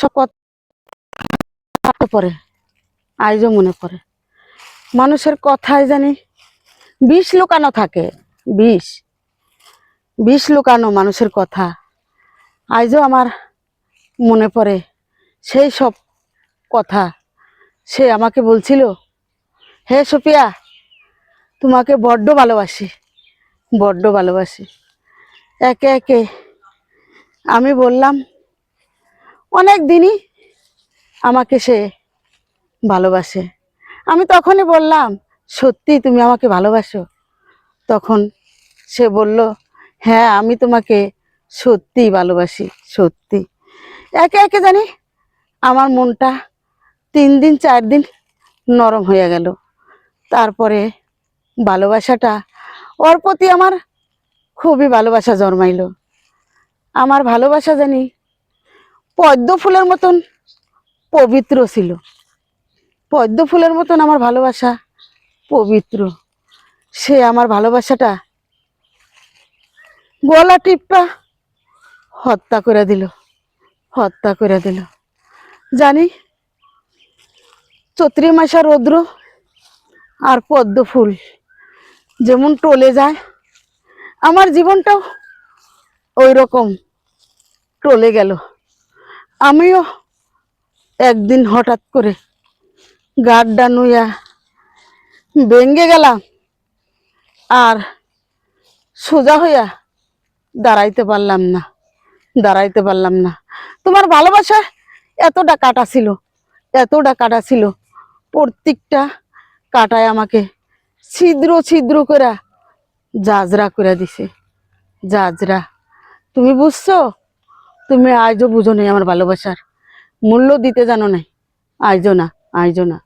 সব কথা পড়ে, আজও মনে পড়ে। মানুষের কথায় জানি বিষ লুকানো থাকে, বিষ বিষ লুকানো মানুষের কথা। আজও আমার মনে পড়ে সেই সব কথা। সে আমাকে বলছিল, হে সুপিয়া, তোমাকে বড্ড ভালোবাসি, বড্ড ভালোবাসি। একে একে আমি বললাম, অনেক দিনই আমাকে সে ভালোবাসে। আমি তখনই বললাম, সত্যি তুমি আমাকে ভালোবাসো? তখন সে বলল, হ্যাঁ আমি তোমাকে সত্যি ভালোবাসি, সত্যি। একে একে জানি আমার মনটা 3 দিন 4 দিন নরম হয়ে গেল। তারপরে ভালোবাসাটা, ওর প্রতি আমার খুবই ভালোবাসা জন্মাইল। আমার ভালোবাসা জানি পদ্ম ফুলের মতন পবিত্র ছিল, পদ্ম ফুলের মতন আমার ভালোবাসা পবিত্র। সে আমার ভালোবাসাটা গলা টিপা হত্যা করে দিল, হত্যা করে দিল। জানি চৈত্র মাসের রৌদ্র আর পদ্ম ফুল যেমন টলে যায়, আমার জীবনটাও ওই রকম টলে গেল। আমিও একদিন হঠাৎ করে গাড্ডা নুইয়া ভেঙ্গে গেলাম, আর সোজা হইয়া দাঁড়াইতে পারলাম না, দাঁড়াইতে পারলাম না। তোমার ভালোবাসা এতটা কাটা ছিল, এতটা কাটা ছিল, প্রত্যেকটা কাটায় আমাকে ছিদ্র ছিদ্র করে জাজরা করে দিছে, জাজরা। তুমি বুঝছো? তুমি আজও বুঝো নাই আমার ভালোবাসার মূল্য দিতে জানো নাই, আজও না, আজও না।